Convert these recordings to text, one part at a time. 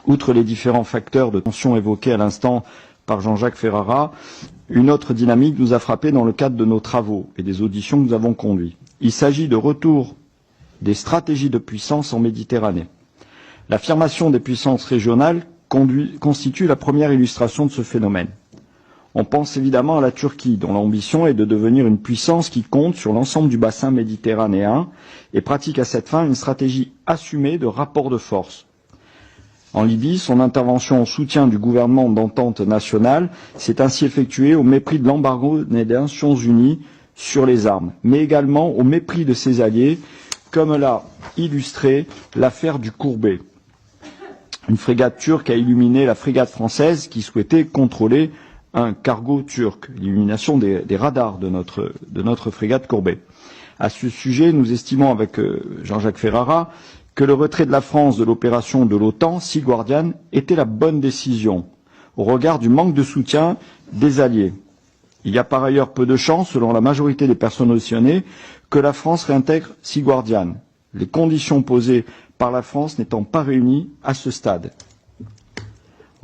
Outre les différents facteurs de tension évoqués à l'instant par Jean-Jacques Ferrara, une autre dynamique nous a frappé dans le cadre de nos travaux et des auditions que nous avons conduites. Il s'agit de retour des stratégies de puissance en Méditerranée. L'affirmation des puissances régionales constitue la première illustration de ce phénomène. On pense évidemment à la Turquie, dont l'ambition est de devenir une puissance qui compte sur l'ensemble du bassin méditerranéen et pratique à cette fin une stratégie assumée de rapport de force. En Libye, son intervention en soutien du gouvernement d'entente nationale s'est ainsi effectuée au mépris de l'embargo des Nations Unies sur les armes, mais également au mépris de ses alliés, comme l'a illustré l'affaire du Courbet. Une frégate turque a illuminé la frégate française qui souhaitait contrôler un cargo turc, l'illumination des radars de notre frégate Courbet. À ce sujet, nous estimons avec Jean-Jacques Ferrara que le retrait de la France de l'opération de l'OTAN, Sea Guardian, était la bonne décision, au regard du manque de soutien des alliés. Il y a par ailleurs peu de chances, selon la majorité des personnes auditionnées, que la France réintègre Sea Guardian, les conditions posées par la France n'étant pas réunies à ce stade.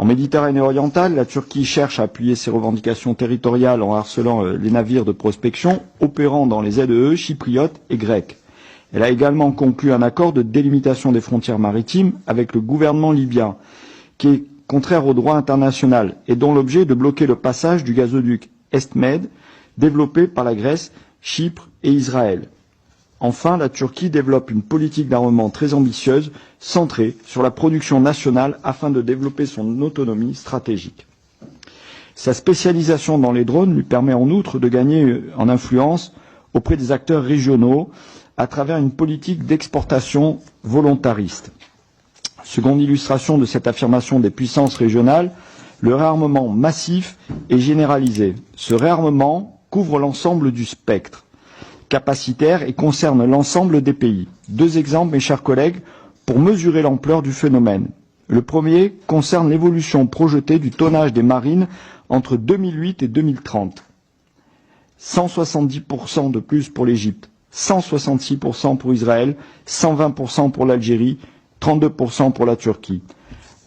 En Méditerranée orientale, la Turquie cherche à appuyer ses revendications territoriales en harcelant les navires de prospection opérant dans les ZEE chypriotes et grecs. Elle a également conclu un accord de délimitation des frontières maritimes avec le gouvernement libyen, qui est contraire au droit international et dont l'objet est de bloquer le passage du gazoduc EstMed, développé par la Grèce, Chypre et Israël. Enfin, la Turquie développe une politique d'armement très ambitieuse, centrée sur la production nationale afin de développer son autonomie stratégique. Sa spécialisation dans les drones lui permet en outre de gagner en influence auprès des acteurs régionaux à travers une politique d'exportation volontariste. Seconde illustration de cette affirmation des puissances régionales, le réarmement massif et généralisé. Ce réarmement couvre l'ensemble du spectre capacitaire et concerne l'ensemble des pays. Deux exemples, mes chers collègues, pour mesurer l'ampleur du phénomène. Le premier concerne l'évolution projetée du tonnage des marines entre 2008 et 2030. 170% de plus pour l'Égypte, 166% pour Israël, 120% pour l'Algérie, 32% pour la Turquie,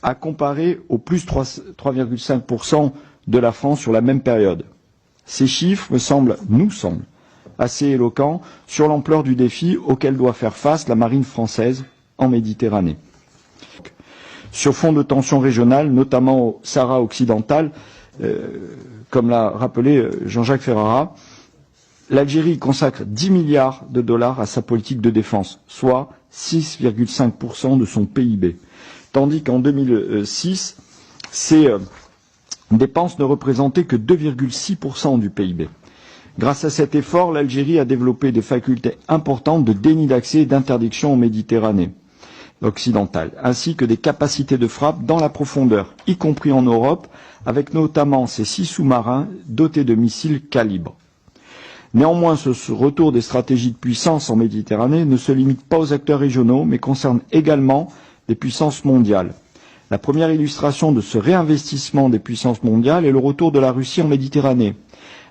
à comparer au plus 3,5% de la France sur la même période. Ces chiffres nous semblent assez éloquents sur l'ampleur du défi auquel doit faire face la marine française en Méditerranée. Sur fond de tensions régionales, notamment au Sahara occidental, comme l'a rappelé Jean-Jacques Ferrara, l'Algérie consacre 10 milliards de dollars à sa politique de défense, soit 6,5% de son PIB, tandis qu'en 2006, ces dépenses ne représentaient que 2,6% du PIB. Grâce à cet effort, l'Algérie a développé des facultés importantes de déni d'accès et d'interdiction en Méditerranée occidentale, ainsi que des capacités de frappe dans la profondeur, y compris en Europe, avec notamment ses 6 sous-marins dotés de missiles calibre. Néanmoins, ce retour des stratégies de puissance en Méditerranée ne se limite pas aux acteurs régionaux, mais concerne également les puissances mondiales. La première illustration de ce réinvestissement des puissances mondiales est le retour de la Russie en Méditerranée.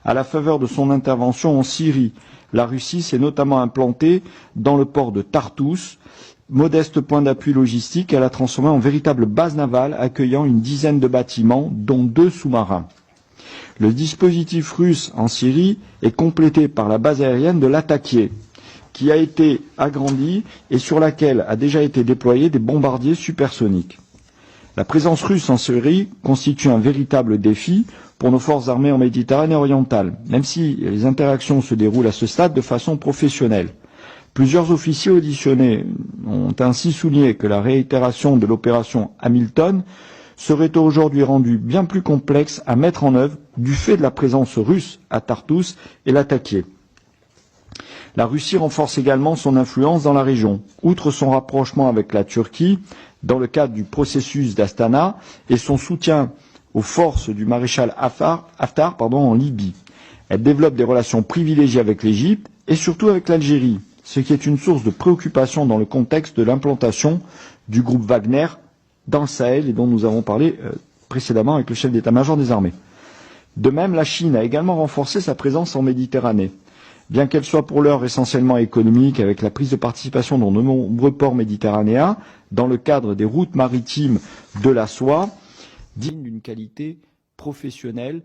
À la faveur de son intervention en Syrie, la Russie s'est notamment implantée dans le port de Tartous, modeste point d'appui logistique, elle a transformé en véritable base navale accueillant une dizaine de bâtiments, dont 2 sous-marins. Le dispositif russe en Syrie est complété par la base aérienne de Latakia, qui a été agrandie et sur laquelle a déjà été déployé des bombardiers supersoniques. La présence russe en Syrie constitue un véritable défi pour nos forces armées en Méditerranée orientale, même si les interactions se déroulent à ce stade de façon professionnelle. Plusieurs officiers auditionnés ont ainsi souligné que la réitération de l'opération Hamilton serait aujourd'hui rendue bien plus complexe à mettre en œuvre du fait de la présence russe à Tartous et Latakia. La Russie renforce également son influence dans la région, outre son rapprochement avec la Turquie dans le cadre du processus d'Astana et son soutien aux forces du maréchal Haftar en Libye. Elle développe des relations privilégiées avec l'Égypte et surtout avec l'Algérie, ce qui est une source de préoccupation dans le contexte de l'implantation du groupe Wagner dans le Sahel et dont nous avons parlé précédemment avec le chef d'état-major des armées. De même, la Chine a également renforcé sa présence en Méditerranée. bien qu'elle soit pour l'heure essentiellement économique, avec la prise de participation dans de nombreux ports méditerranéens, dans le cadre des routes maritimes de la soie, digne d'une qualité professionnelle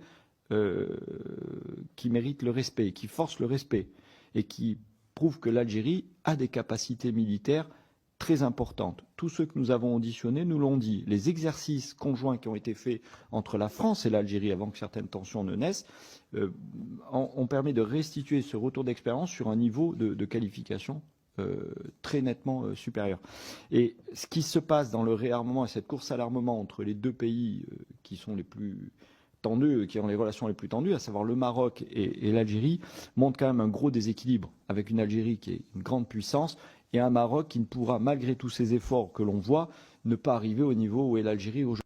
qui mérite le respect, qui force le respect, et qui prouve que l'Algérie a des capacités militaires très importantes. Tous ceux que nous avons auditionnés nous l'ont dit. Les exercices conjoints qui ont été faits entre la France et l'Algérie avant que certaines tensions ne naissent ont permis de restituer ce retour d'expérience sur un niveau de qualification très nettement supérieur. Et ce qui se passe dans le réarmement et cette course à l'armement entre les deux pays qui sont les plus tendus, qui ont les relations les plus tendues, à savoir le Maroc et l'Algérie, montre quand même un gros déséquilibre, avec une Algérie qui est une grande puissance et un Maroc qui ne pourra, malgré tous ces efforts que l'on voit, ne pas arriver au niveau où est l'Algérie aujourd'hui.